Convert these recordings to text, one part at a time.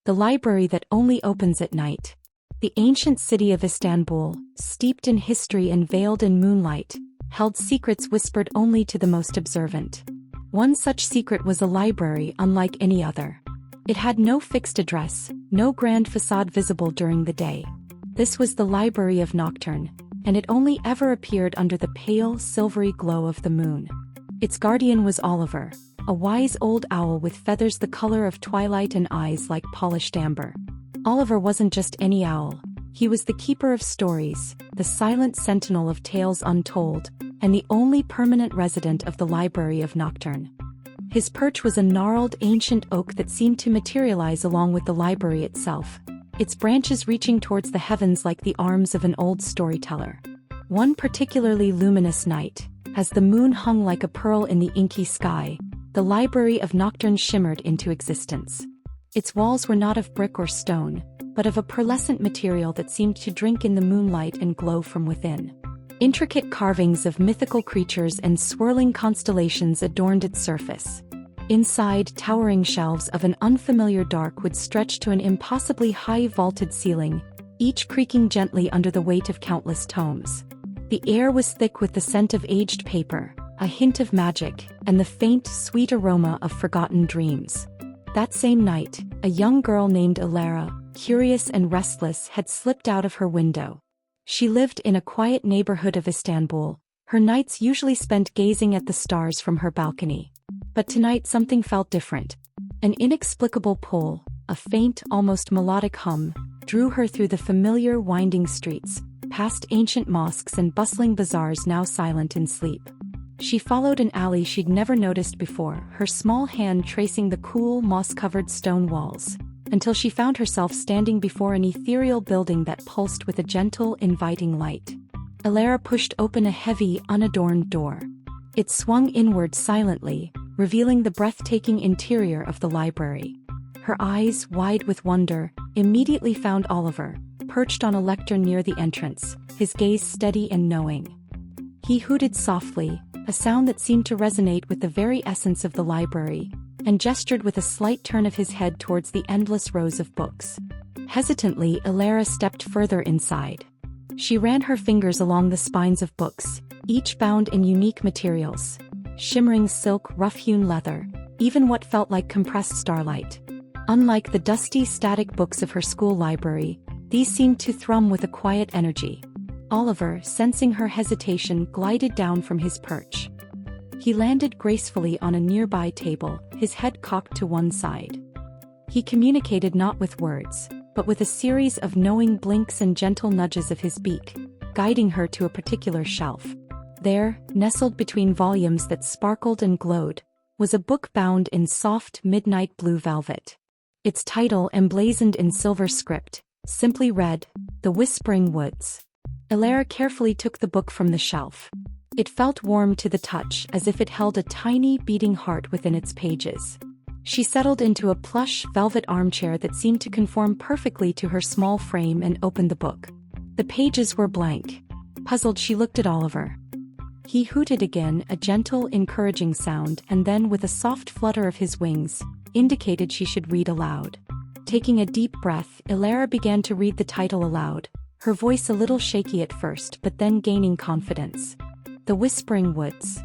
the library that only opens at night. The ancient city of Istanbul, steeped in history and veiled in moonlight, held secrets whispered only to the most observant. One such secret was a library unlike any other. It had no fixed address, no grand facade visible during the day. This was the Library of Nocturne, and it only ever appeared under the pale, silvery glow of the moon. Its guardian was Oliver, a wise old owl with feathers the color of twilight and eyes like polished amber. Oliver wasn't just any owl. He was the keeper of stories, the silent sentinel of tales untold, and the only permanent resident of the Library of Nocturne. His perch was a gnarled ancient oak that seemed to materialize along with the library itself, its branches reaching towards the heavens like the arms of an old storyteller. One particularly luminous night, as the moon hung like a pearl in the inky sky, the Library of Nocturne shimmered into existence. Its walls were not of brick or stone, but of a pearlescent material that seemed to drink in the moonlight and glow from within. Intricate carvings of mythical creatures and swirling constellations adorned its surface. Inside, towering shelves of an unfamiliar dark would stretch to an impossibly high vaulted ceiling, each creaking gently under the weight of countless tomes. The air was thick with the scent of aged paper, a hint of magic, and the faint, sweet aroma of forgotten dreams. That same night, a young girl named Elara, curious and restless, had slipped out of her window. She lived in a quiet neighborhood of Istanbul, her nights usually spent gazing at the stars from her balcony. But tonight something felt different. An inexplicable pull, a faint, almost melodic hum, drew her through the familiar winding streets, past ancient mosques and bustling bazaars now silent in sleep. She followed an alley she'd never noticed before, her small hand tracing the cool, moss-covered stone walls, until she found herself standing before an ethereal building that pulsed with a gentle, inviting light. Elara pushed open a heavy, unadorned door. It swung inward silently, revealing the breathtaking interior of the library. Her eyes, wide with wonder, immediately found Oliver, perched on a lectern near the entrance, his gaze steady and knowing. He hooted softly, a sound that seemed to resonate with the very essence of the library, and gestured with a slight turn of his head towards the endless rows of books. Hesitantly, Elara stepped further inside. She ran her fingers along the spines of books, each bound in unique materials, shimmering silk, rough-hewn leather, even what felt like compressed starlight. Unlike the dusty, static books of her school library, these seemed to thrum with a quiet energy. Oliver, sensing her hesitation, glided down from his perch. He landed gracefully on a nearby table, his head cocked to one side. He communicated not with words, but with a series of knowing blinks and gentle nudges of his beak, guiding her to a particular shelf. There, nestled between volumes that sparkled and glowed, was a book bound in soft, midnight blue velvet. Its title, emblazoned in silver script, simply read, "The Whispering Woods." Elara carefully took the book from the shelf. It felt warm to the touch, as if it held a tiny, beating heart within its pages. She settled into a plush, velvet armchair that seemed to conform perfectly to her small frame and opened the book. The pages were blank. Puzzled, she looked at Oliver. He hooted again, a gentle, encouraging sound, and then, with a soft flutter of his wings, indicated she should read aloud. Taking a deep breath, Elara began to read the title aloud, her voice a little shaky at first but then gaining confidence. "The Whispering Woods."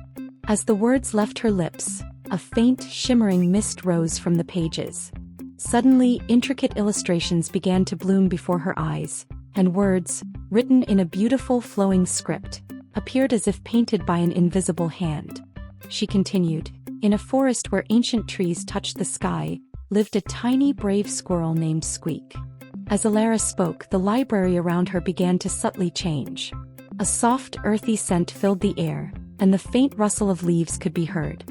As the words left her lips, a faint, shimmering mist rose from the pages. Suddenly, intricate illustrations began to bloom before her eyes, and words, written in a beautiful flowing script, appeared as if painted by an invisible hand. She continued, "In a forest where ancient trees touched the sky, lived a tiny brave squirrel named Squeak." As Elara spoke, the library around her began to subtly change. A soft, earthy scent filled the air, and the faint rustle of leaves could be heard.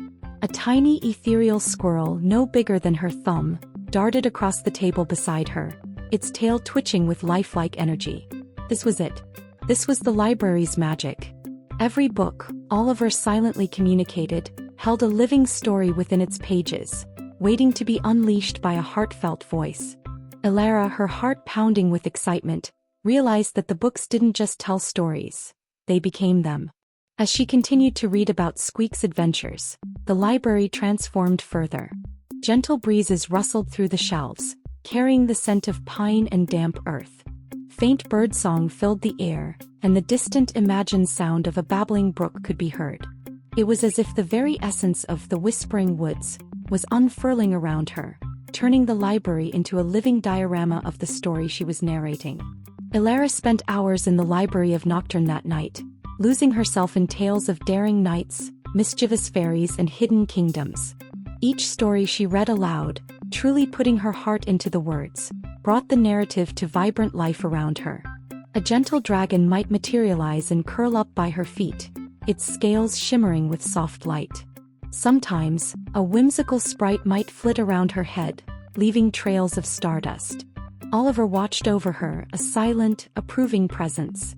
A tiny ethereal squirrel, no bigger than her thumb, darted across the table beside her, its tail twitching with lifelike energy. This was it. This was the library's magic. Every book, Oliver silently communicated, held a living story within its pages, waiting to be unleashed by a heartfelt voice. Elara, her heart pounding with excitement, realized that the books didn't just tell stories, they became them. As she continued to read about Squeak's adventures, the library transformed further. Gentle breezes rustled through the shelves, carrying the scent of pine and damp earth. Faint birdsong filled the air, and the distant imagined sound of a babbling brook could be heard. It was as if the very essence of the whispering woods was unfurling around her, turning the library into a living diorama of the story she was narrating. Elara spent hours in the library of Nocturne that night, losing herself in tales of daring knights, mischievous fairies, and hidden kingdoms. Each story she read aloud, truly putting her heart into the words, brought the narrative to vibrant life around her. A gentle dragon might materialize and curl up by her feet, its scales shimmering with soft light. Sometimes, a whimsical sprite might flit around her head, leaving trails of stardust. Oliver watched over her, a silent, approving presence.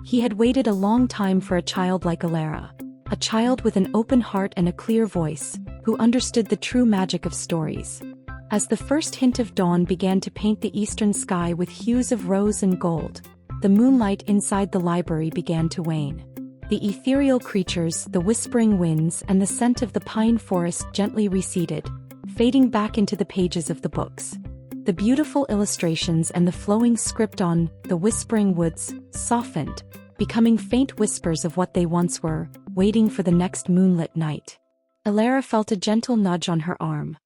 He had waited a long time for a child like Elara, a child with an open heart and a clear voice, who understood the true magic of stories. As the first hint of dawn began to paint the eastern sky with hues of rose and gold, the moonlight inside the library began to wane. The ethereal creatures, the whispering winds, and the scent of the pine forest gently receded, fading back into the pages of the books. The beautiful illustrations and the flowing script on the whispering woods softened, becoming faint whispers of what they once were, waiting for the next moonlit night. Elara felt a gentle nudge on her arm.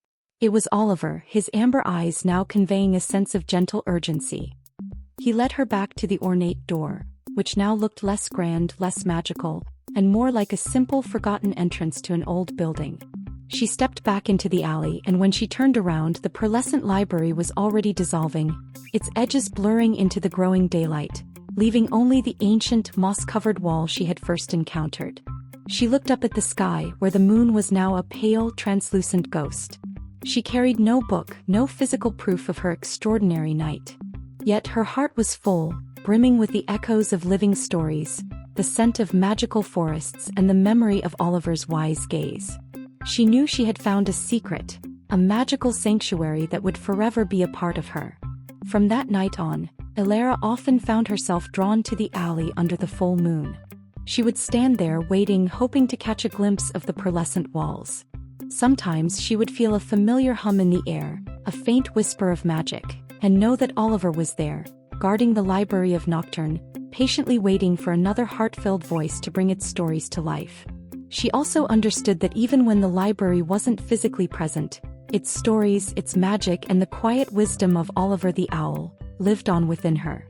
It was Oliver, his amber eyes now conveying a sense of gentle urgency. He led her back to the ornate door, which now looked less grand, less magical, and more like a simple forgotten entrance to an old building. She stepped back into the alley, and when she turned around, the pearlescent library was already dissolving, its edges blurring into the growing daylight, leaving only the ancient, moss-covered wall she had first encountered. She looked up at the sky, where the moon was now a pale, translucent ghost. She carried no book, no physical proof of her extraordinary night. Yet her heart was full, brimming with the echoes of living stories, the scent of magical forests, and the memory of Oliver's wise gaze. She knew she had found a secret, a magical sanctuary that would forever be a part of her. From that night on, Elara often found herself drawn to the alley under the full moon. She would stand there waiting, hoping to catch a glimpse of the pearlescent walls. Sometimes she would feel a familiar hum in the air, a faint whisper of magic, and know that Oliver was there, guarding the library of Nocturne, patiently waiting for another heart-filled voice to bring its stories to life. She also understood that even when the library wasn't physically present, its stories, its magic, and the quiet wisdom of Oliver the Owl lived on within her.